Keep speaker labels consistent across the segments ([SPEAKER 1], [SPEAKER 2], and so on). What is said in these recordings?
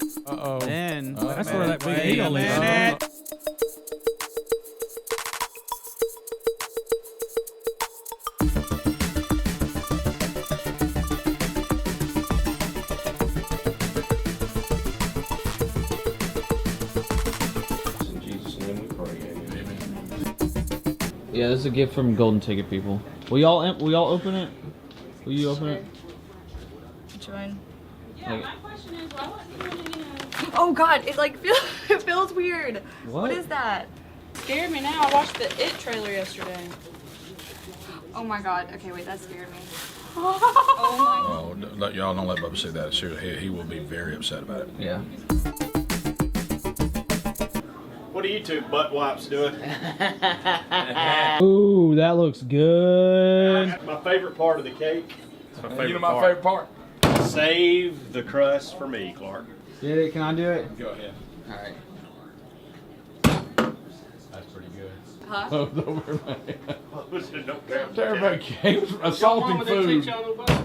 [SPEAKER 1] Uh-oh.
[SPEAKER 2] Then
[SPEAKER 1] That's where that big
[SPEAKER 2] wait a
[SPEAKER 1] eagle is.
[SPEAKER 2] minute.
[SPEAKER 3] In Jesus' name we pray. Amen.
[SPEAKER 2] Yeah, this is a gift from Golden Ticket people. Will y'all open it? Will you open it?
[SPEAKER 4] Which one?
[SPEAKER 5] Yeah,
[SPEAKER 2] Like-
[SPEAKER 5] my question is, why wasn't you know?
[SPEAKER 4] Oh God, it like it feels weird.
[SPEAKER 2] What?
[SPEAKER 4] What is that?
[SPEAKER 5] Scared me now. I watched the It trailer yesterday.
[SPEAKER 4] Oh my God. Okay, wait, that scared me.
[SPEAKER 5] Oh
[SPEAKER 6] Oh, y'all don't let Bubba say that. Seriously, he will be very upset about it.
[SPEAKER 2] Yeah.
[SPEAKER 3] What are you two butt wipes doing?
[SPEAKER 2] Ooh, that looks good.
[SPEAKER 3] My favorite part of the cake. It's my favorite
[SPEAKER 6] my favorite part.
[SPEAKER 3] Save the crust for me, Clark.
[SPEAKER 2] Did it? Can I do it?
[SPEAKER 3] Go ahead.
[SPEAKER 2] All right.
[SPEAKER 3] That's pretty good.
[SPEAKER 4] Huh?
[SPEAKER 1] Everybody came assaulting food.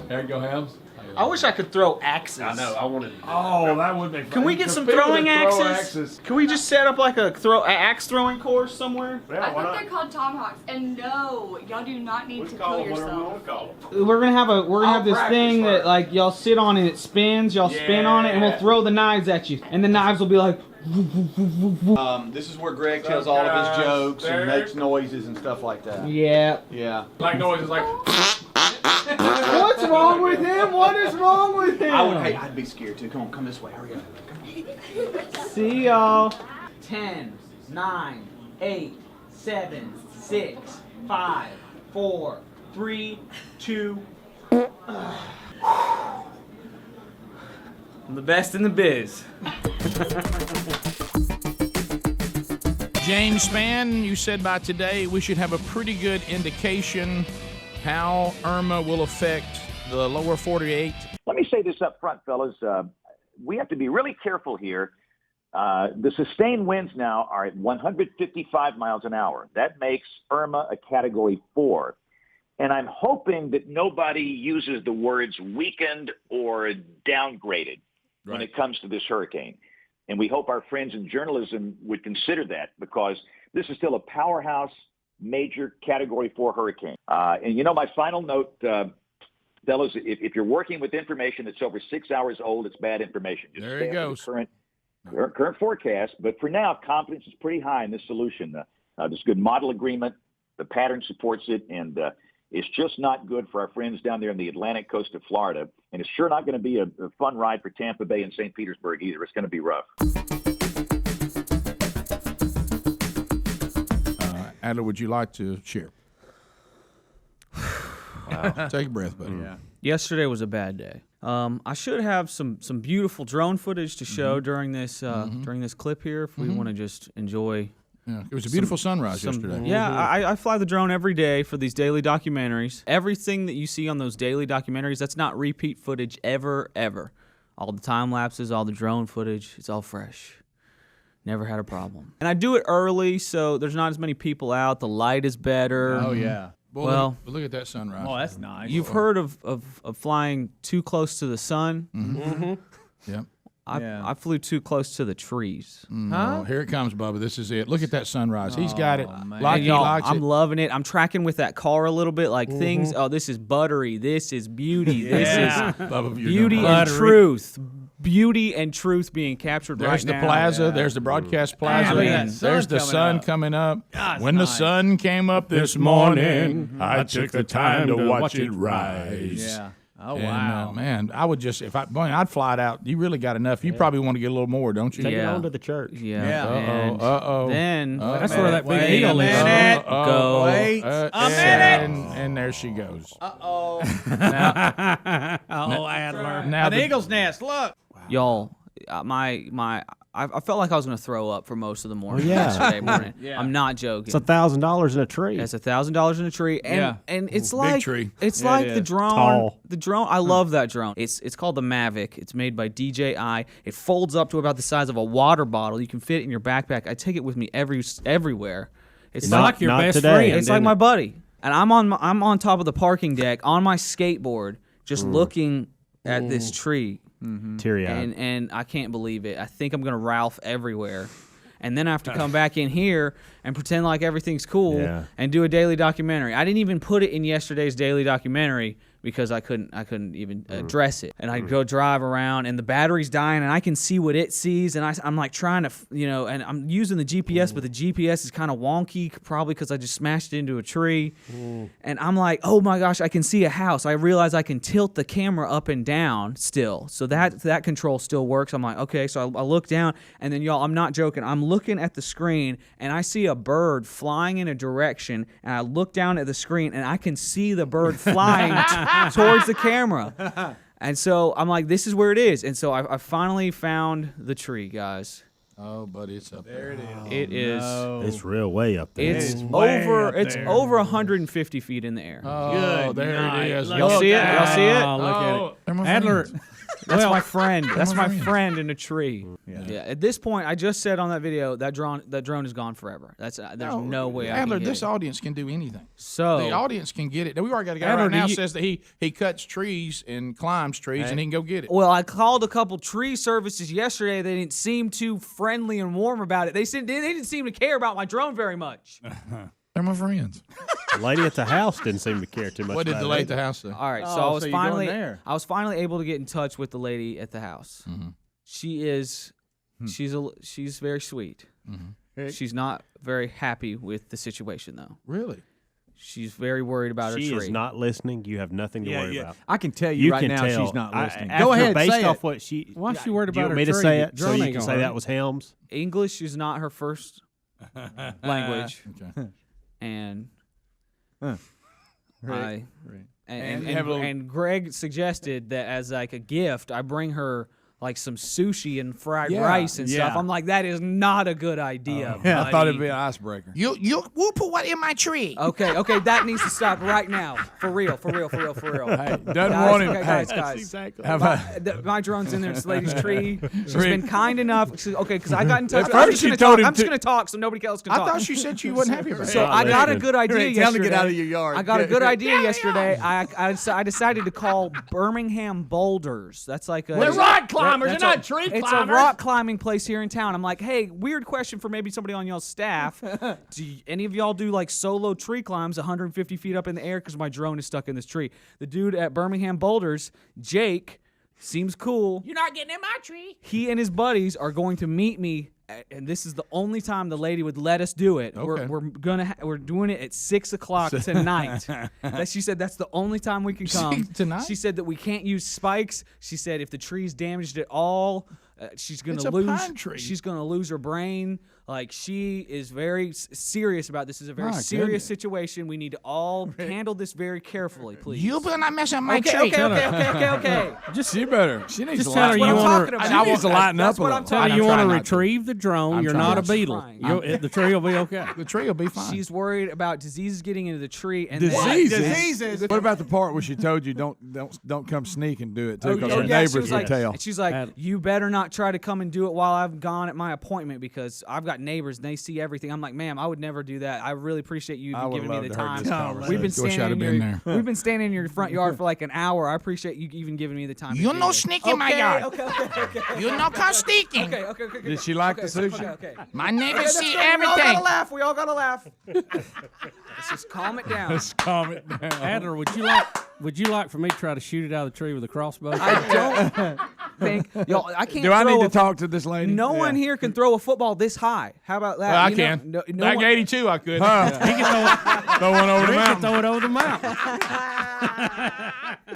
[SPEAKER 1] There you go, Hams.
[SPEAKER 2] I wish I could throw axes.
[SPEAKER 3] I know. I wanted.
[SPEAKER 1] Oh, that would be fun.
[SPEAKER 2] Can we get some
[SPEAKER 1] People
[SPEAKER 2] throwing
[SPEAKER 1] that throw
[SPEAKER 2] axes? Can we just set up like a axe throwing course somewhere?
[SPEAKER 3] Yeah,
[SPEAKER 4] I
[SPEAKER 3] why
[SPEAKER 4] think
[SPEAKER 3] not?
[SPEAKER 4] they're called tomahawks, and no, y'all do not need
[SPEAKER 3] Let's
[SPEAKER 4] to
[SPEAKER 3] call
[SPEAKER 4] kill
[SPEAKER 3] them whatever we
[SPEAKER 4] yourself.
[SPEAKER 3] want to call them.
[SPEAKER 2] We're gonna have this
[SPEAKER 1] practice
[SPEAKER 2] thing that
[SPEAKER 1] first.
[SPEAKER 2] like y'all sit on and it spins. Y'all spin on it and we'll
[SPEAKER 1] Yeah.
[SPEAKER 2] throw the knives at you, and the knives will be like.
[SPEAKER 7] This is where Greg tells all of his jokes and makes noises and stuff like that.
[SPEAKER 2] Yeah.
[SPEAKER 7] Yeah.
[SPEAKER 1] Like noises like.
[SPEAKER 2] What's wrong with him? What is wrong with him?
[SPEAKER 7] I'd be scared too. Come on, come this way. Hurry up.
[SPEAKER 2] See y'all. 10, 9, 8, 7, 6, 5, 4, 3, 2. I'm the best in the biz.
[SPEAKER 6] James Spann, you said by today we should have a pretty good indication how Irma will affect the lower 48.
[SPEAKER 8] Let me say this up front, fellas. We have to be really careful here. The sustained winds now are at 155 miles an hour. That makes Irma a Category 4. And I'm hoping that nobody uses the words weakened or downgraded when
[SPEAKER 6] Right.
[SPEAKER 8] it comes to this hurricane. And we hope our friends in journalism would consider that, because this is still a powerhouse, major Category 4 hurricane. And you know, my final note, fellas, if you're working with information that's over 6 hours old, it's bad information. Just
[SPEAKER 6] There
[SPEAKER 8] stay
[SPEAKER 6] it
[SPEAKER 8] up
[SPEAKER 6] goes.
[SPEAKER 8] with the current forecast. But for now, confidence is pretty high in this solution. There's good model agreement. The pattern supports it. And it's just not good for our friends down there in the Atlantic coast of Florida. And it's sure not going to be a fun ride for Tampa Bay and St. Petersburg either. It's going to be rough.
[SPEAKER 6] Adler, would you like to share? Wow. Take a breath, buddy.
[SPEAKER 1] Yeah.
[SPEAKER 2] Yesterday was a bad day. I should have some beautiful drone footage to show during this clip here if we want to just enjoy.
[SPEAKER 6] Yeah. It was a beautiful sunrise yesterday.
[SPEAKER 2] Yeah, I fly the drone every day for these daily documentaries. Everything that you see on those daily documentaries, that's not repeat footage ever. All the time lapses, all the drone footage, it's all fresh. Never had a problem. And I do it early, so there's not as many people out. The light is better.
[SPEAKER 1] Oh, yeah.
[SPEAKER 6] Boy,
[SPEAKER 2] Well-
[SPEAKER 6] look at that sunrise.
[SPEAKER 1] Oh, that's nice.
[SPEAKER 2] You've heard of flying too close to the sun.
[SPEAKER 6] Yeah.
[SPEAKER 2] I flew too close to the trees.
[SPEAKER 6] Oh, here it comes, Bubba. This is it. Look at that sunrise. He's got it.
[SPEAKER 1] man.
[SPEAKER 6] Like
[SPEAKER 2] And
[SPEAKER 6] he
[SPEAKER 2] y'all,
[SPEAKER 6] likes
[SPEAKER 2] I'm
[SPEAKER 6] it.
[SPEAKER 2] loving it. I'm tracking with that car a little bit, like things. Oh, this is buttery. This is beauty. This
[SPEAKER 1] Yeah.
[SPEAKER 2] is
[SPEAKER 6] Bubba, you're
[SPEAKER 2] beauty
[SPEAKER 6] doing
[SPEAKER 2] and
[SPEAKER 6] it.
[SPEAKER 2] truth. Beauty and truth being captured
[SPEAKER 6] There's
[SPEAKER 2] right
[SPEAKER 6] the
[SPEAKER 2] now.
[SPEAKER 6] plaza.
[SPEAKER 1] Yeah.
[SPEAKER 6] There's the broadcast plaza.
[SPEAKER 2] I mean,
[SPEAKER 6] There's the sun coming up.
[SPEAKER 1] God,
[SPEAKER 6] When the
[SPEAKER 1] nice.
[SPEAKER 6] sun came up this morning, I took the time to watch it rise.
[SPEAKER 1] Yeah. Oh,
[SPEAKER 6] And,
[SPEAKER 1] wow.
[SPEAKER 6] man, I would just I'd fly it out. You really got enough. You probably want to get a little more, don't you?
[SPEAKER 2] Take it on
[SPEAKER 7] to the church.
[SPEAKER 2] Yeah.
[SPEAKER 1] Yeah.
[SPEAKER 2] and
[SPEAKER 6] Uh-oh.
[SPEAKER 2] Then
[SPEAKER 1] That's where that big
[SPEAKER 2] Wait a
[SPEAKER 1] eagle is.
[SPEAKER 2] minute.
[SPEAKER 6] Uh-oh.
[SPEAKER 2] Go.
[SPEAKER 1] Wait a minute.
[SPEAKER 6] And there she goes.
[SPEAKER 1] Oh, Adler.
[SPEAKER 6] Now
[SPEAKER 1] An
[SPEAKER 6] the-
[SPEAKER 1] eagle's nest. Look.
[SPEAKER 2] Y'all, I felt like I was gonna throw up for most of the morning yesterday morning.
[SPEAKER 1] Yeah.
[SPEAKER 2] I'm not joking.
[SPEAKER 7] $1,000 in a tree.
[SPEAKER 2] It's $1,000 in a tree, and
[SPEAKER 1] Yeah.
[SPEAKER 2] and it's like
[SPEAKER 6] tree.
[SPEAKER 2] it's
[SPEAKER 1] Yeah,
[SPEAKER 2] like
[SPEAKER 1] it
[SPEAKER 2] the
[SPEAKER 1] is.
[SPEAKER 2] drone.
[SPEAKER 7] Tall.
[SPEAKER 2] The drone, I love that drone. It's called the Mavic. It's made by DJI. It folds up to about the size of a water bottle. You can fit it in your backpack. I take it with me everywhere. It's
[SPEAKER 1] It's like your
[SPEAKER 7] not
[SPEAKER 1] best
[SPEAKER 7] today.
[SPEAKER 1] friend.
[SPEAKER 2] it's like my buddy, and I'm on top of the parking deck on my skateboard, just looking at this tree.
[SPEAKER 9] Teary-eyed.
[SPEAKER 2] and I can't believe it. I think I'm gonna Ralph everywhere. And then I have to come back in here and pretend like everything's cool and do a daily documentary. I didn't even put it in yesterday's daily documentary because I couldn't even address it. And I go drive around and the battery's dying and I can see what it sees and I'm like trying to, and I'm using the GPS, but the GPS is kind of wonky, probably because I just smashed it into a tree. And I'm like, oh my gosh, I can see a house. I realize I can tilt the camera up and down still. So that control still works. I'm like, okay, so I look down and then y'all, I'm not joking. I'm looking at the screen and I see a bird flying in a direction and I look down at the screen and I can see the bird flying towards the camera. And so I'm like, this is where it is. And so I finally found the tree, guys.
[SPEAKER 6] Oh, buddy, it's up there.
[SPEAKER 2] It is.
[SPEAKER 9] It's real way up there.
[SPEAKER 2] It's over 150 feet in the air.
[SPEAKER 6] Oh, there it is.
[SPEAKER 2] Y'all see it? Y'all see it?
[SPEAKER 1] Oh, look at it.
[SPEAKER 6] Adler.
[SPEAKER 2] That's my friend. That's my friend in a tree. Yeah. At this point, I just said on that video that drone is gone forever. There's no way I
[SPEAKER 6] Adler,
[SPEAKER 2] can get
[SPEAKER 6] this
[SPEAKER 2] it.
[SPEAKER 6] audience can do anything.
[SPEAKER 2] So
[SPEAKER 6] The audience can get it. We already got a guy
[SPEAKER 1] Adler,
[SPEAKER 6] right now
[SPEAKER 1] do you-
[SPEAKER 6] says that he cuts trees and climbs trees and he can go get it.
[SPEAKER 2] well, I called a couple tree services yesterday. They didn't seem too friendly and warm about it. They didn't seem to care about my drone very much.
[SPEAKER 6] They're my friends.
[SPEAKER 9] The lady at the house didn't seem to care too much.
[SPEAKER 6] What did
[SPEAKER 9] about
[SPEAKER 6] the
[SPEAKER 9] it
[SPEAKER 6] lady at
[SPEAKER 9] either.
[SPEAKER 6] the house say?
[SPEAKER 2] All right, so
[SPEAKER 7] Oh,
[SPEAKER 2] I was
[SPEAKER 7] so you're going
[SPEAKER 2] finally
[SPEAKER 7] there.
[SPEAKER 2] able to get in touch with the lady at the house. She is she's very sweet. She's not very happy with the situation though.
[SPEAKER 6] Really?
[SPEAKER 2] She's very worried about her
[SPEAKER 9] She
[SPEAKER 2] tree.
[SPEAKER 9] is not listening. You have nothing to worry about.
[SPEAKER 7] I can tell you,
[SPEAKER 9] You
[SPEAKER 7] right
[SPEAKER 9] can
[SPEAKER 7] now
[SPEAKER 9] tell.
[SPEAKER 7] she's not listening.
[SPEAKER 9] Go
[SPEAKER 7] Go ahead,
[SPEAKER 9] based
[SPEAKER 7] say
[SPEAKER 9] off
[SPEAKER 7] it.
[SPEAKER 9] what she.
[SPEAKER 1] Why is she worried
[SPEAKER 9] Do you
[SPEAKER 1] about
[SPEAKER 9] want me
[SPEAKER 1] her
[SPEAKER 9] to
[SPEAKER 1] tree?
[SPEAKER 9] say it so
[SPEAKER 1] Drone
[SPEAKER 9] you
[SPEAKER 1] ain't
[SPEAKER 9] can
[SPEAKER 1] gonna
[SPEAKER 9] say
[SPEAKER 1] hurt
[SPEAKER 9] that
[SPEAKER 1] it.
[SPEAKER 9] was Helms?
[SPEAKER 2] English is not her first language,
[SPEAKER 6] Okay.
[SPEAKER 2] and
[SPEAKER 7] Right.
[SPEAKER 2] and Greg suggested that as like a gift, I bring her like some sushi and fried rice and stuff. I'm like, that is not a good idea.
[SPEAKER 7] Yeah, I thought it'd
[SPEAKER 2] buddy.
[SPEAKER 7] be an icebreaker.
[SPEAKER 6] We'll put what in my tree.
[SPEAKER 2] Okay, that needs to stop right now. For real.
[SPEAKER 7] Hey, doesn't
[SPEAKER 2] Guys,
[SPEAKER 7] want him.
[SPEAKER 2] okay,
[SPEAKER 7] Hey,
[SPEAKER 2] guys.
[SPEAKER 9] Exactly.
[SPEAKER 7] how about,
[SPEAKER 2] My drone's in there. This lady's tree. She's been kind enough. Because I got in touch.
[SPEAKER 7] At
[SPEAKER 2] I'm
[SPEAKER 7] first
[SPEAKER 2] just
[SPEAKER 7] you
[SPEAKER 2] gonna
[SPEAKER 7] told
[SPEAKER 2] talk.
[SPEAKER 7] him
[SPEAKER 2] I'm just
[SPEAKER 7] to-
[SPEAKER 2] gonna talk so nobody else can
[SPEAKER 6] I
[SPEAKER 2] talk.
[SPEAKER 6] thought she said she wasn't happy about it.
[SPEAKER 2] So I got a good idea
[SPEAKER 7] Tell him
[SPEAKER 2] yesterday.
[SPEAKER 7] to get out of your yard.
[SPEAKER 2] I got a good idea yesterday. I decided to call Birmingham Boulders. That's like a
[SPEAKER 1] They're rock climbers. They're
[SPEAKER 2] that's
[SPEAKER 1] not tree
[SPEAKER 2] It's
[SPEAKER 1] climbers.
[SPEAKER 2] a rock climbing place here in town. I'm like, hey, weird question for maybe somebody on y'all's staff. Any of y'all do like solo tree climbs 150 feet up in the air? Because my drone is stuck in this tree. The dude at Birmingham Boulders, Jake, seems cool.
[SPEAKER 5] You're not getting in my tree.
[SPEAKER 2] He and his buddies are going to meet me, and this is the only time the lady would let us do it.
[SPEAKER 6] Okay.
[SPEAKER 2] We're doing it at 6 o'clock tonight. She said that's the only time we can come.
[SPEAKER 6] Tonight?
[SPEAKER 2] She said that we can't use spikes. She said if the tree's damaged at all, she's gonna
[SPEAKER 6] It's a
[SPEAKER 2] lose.
[SPEAKER 6] pine tree.
[SPEAKER 2] She's gonna lose her brain. Like she is very serious about this. This is a very
[SPEAKER 6] My
[SPEAKER 2] serious
[SPEAKER 6] goodness.
[SPEAKER 2] situation. We need to all handle this very carefully, please.
[SPEAKER 6] You better not mess up my
[SPEAKER 2] okay,
[SPEAKER 6] tree.
[SPEAKER 2] okay.
[SPEAKER 7] she better. She needs
[SPEAKER 1] Just
[SPEAKER 7] to
[SPEAKER 1] tell her
[SPEAKER 7] lighten
[SPEAKER 2] What
[SPEAKER 1] you
[SPEAKER 2] I'm
[SPEAKER 7] up.
[SPEAKER 1] want
[SPEAKER 2] talking
[SPEAKER 1] her.
[SPEAKER 2] about.
[SPEAKER 7] She needs to lighten
[SPEAKER 2] That's
[SPEAKER 7] up a
[SPEAKER 2] what
[SPEAKER 7] little.
[SPEAKER 2] I'm
[SPEAKER 1] Tell
[SPEAKER 2] talking
[SPEAKER 1] her you
[SPEAKER 2] about.
[SPEAKER 1] want to
[SPEAKER 7] trying not to.
[SPEAKER 1] retrieve the drone.
[SPEAKER 7] I'm
[SPEAKER 1] You're
[SPEAKER 7] trying
[SPEAKER 1] not a
[SPEAKER 7] not
[SPEAKER 2] to.
[SPEAKER 1] beetle.
[SPEAKER 2] Trying.
[SPEAKER 1] The tree will be okay.
[SPEAKER 6] The tree will be fine.
[SPEAKER 2] She's worried about diseases getting into the tree and
[SPEAKER 7] Diseases. What about the part where she told you don't come sneak and do it too, because her
[SPEAKER 2] she
[SPEAKER 7] neighbors
[SPEAKER 2] was
[SPEAKER 7] would
[SPEAKER 2] like,
[SPEAKER 7] tell.
[SPEAKER 2] and she's like, you better not try to come and do it while I'm gone at my appointment because I've got neighbors and they see everything. I'm like, ma'am, I would never do that. I really appreciate you
[SPEAKER 7] I
[SPEAKER 2] even
[SPEAKER 7] would
[SPEAKER 2] giving me
[SPEAKER 7] love
[SPEAKER 2] the
[SPEAKER 7] to heard
[SPEAKER 2] time.
[SPEAKER 7] this conversation.
[SPEAKER 2] We've been
[SPEAKER 6] Wish I'd
[SPEAKER 2] standing
[SPEAKER 6] have been there.
[SPEAKER 2] we've been standing in your front yard for like an hour. I appreciate you even giving me the time. to
[SPEAKER 6] You
[SPEAKER 2] do
[SPEAKER 6] no
[SPEAKER 2] this.
[SPEAKER 6] sneak in my yard.
[SPEAKER 2] Okay.
[SPEAKER 6] You no come sneaking.
[SPEAKER 2] Okay.
[SPEAKER 7] Did she like the sushi?
[SPEAKER 2] Okay.
[SPEAKER 6] My neighbors see
[SPEAKER 2] We all
[SPEAKER 6] everything.
[SPEAKER 2] gotta laugh. We all gotta laugh. Let's just calm it down.
[SPEAKER 7] Let's calm it down.
[SPEAKER 1] Adler, would you like for me to try to shoot it out of the tree with a crossbow?
[SPEAKER 2] I don't think y'all. I can't.
[SPEAKER 7] Do I
[SPEAKER 2] throw
[SPEAKER 7] need to
[SPEAKER 2] a-
[SPEAKER 7] talk to this lady?
[SPEAKER 2] No one here can throw a football this high. How about that?
[SPEAKER 6] Well, I
[SPEAKER 2] You know,
[SPEAKER 6] can.
[SPEAKER 2] no
[SPEAKER 6] Back
[SPEAKER 2] one-
[SPEAKER 6] 82, I could.
[SPEAKER 1] He can
[SPEAKER 7] Throw one over the
[SPEAKER 1] he can
[SPEAKER 7] mountain.
[SPEAKER 1] throw it over the mountain.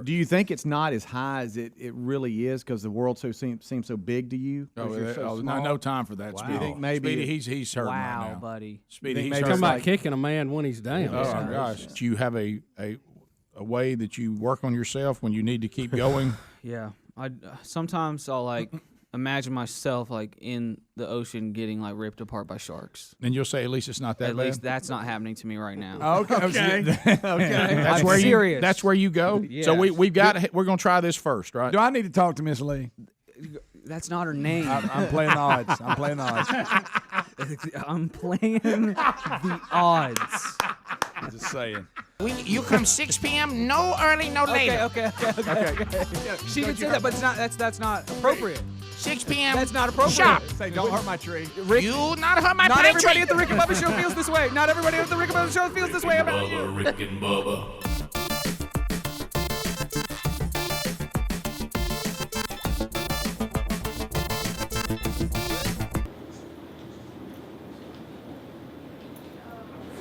[SPEAKER 7] Do you think it's not as high as it really is because the world seems so big to you?
[SPEAKER 6] Oh,
[SPEAKER 7] 'Cause you're so
[SPEAKER 6] no,
[SPEAKER 7] small?
[SPEAKER 6] no time for that.
[SPEAKER 7] You
[SPEAKER 6] Speedy.
[SPEAKER 7] think maybe
[SPEAKER 6] Speedy, he's hurting right
[SPEAKER 2] Wow,
[SPEAKER 6] now.
[SPEAKER 2] buddy.
[SPEAKER 6] Speedy,
[SPEAKER 7] Think
[SPEAKER 6] he's
[SPEAKER 7] maybe
[SPEAKER 1] Talking
[SPEAKER 6] hurting.
[SPEAKER 1] about
[SPEAKER 7] like-
[SPEAKER 1] kicking a man when he's down.
[SPEAKER 6] Oh my gosh! Do you have a way that you work on yourself when you need to keep going?
[SPEAKER 2] Yeah. Sometimes I'll like imagine myself like in the ocean getting like ripped apart by sharks.
[SPEAKER 6] And you'll say at least it's not that
[SPEAKER 2] At
[SPEAKER 6] bad.
[SPEAKER 2] least that's not happening to me right now.
[SPEAKER 7] Okay. Okay.
[SPEAKER 6] That's
[SPEAKER 2] I'm
[SPEAKER 6] where
[SPEAKER 2] serious.
[SPEAKER 6] That's where you go.
[SPEAKER 2] Yes.
[SPEAKER 6] So we're gonna try this first, right?
[SPEAKER 7] Do I need to talk to Miss Lee?
[SPEAKER 2] That's not her name.
[SPEAKER 7] I'm playing the odds. I'm playing the odds.
[SPEAKER 2] I'm playing the odds.
[SPEAKER 7] I'm just saying.
[SPEAKER 6] You come 6 p.m. No early, no later.
[SPEAKER 2] Okay. She did say that, but that's not appropriate.
[SPEAKER 6] 6 p.m.
[SPEAKER 2] That's not appropriate.
[SPEAKER 6] Shop.
[SPEAKER 1] Say, don't hurt my tree.
[SPEAKER 2] Rick,
[SPEAKER 6] You not hurt my
[SPEAKER 2] not
[SPEAKER 6] pine
[SPEAKER 2] everybody
[SPEAKER 6] tree.
[SPEAKER 2] at the Rick and Bubba show feels this way. Not everybody at the Rick and Bubba show feels this way about you.
[SPEAKER 10] Rick and Bubba.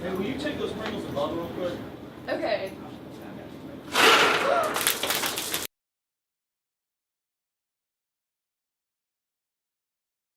[SPEAKER 3] Hey, will you take those Pringles and Bubba real quick?
[SPEAKER 4] Okay.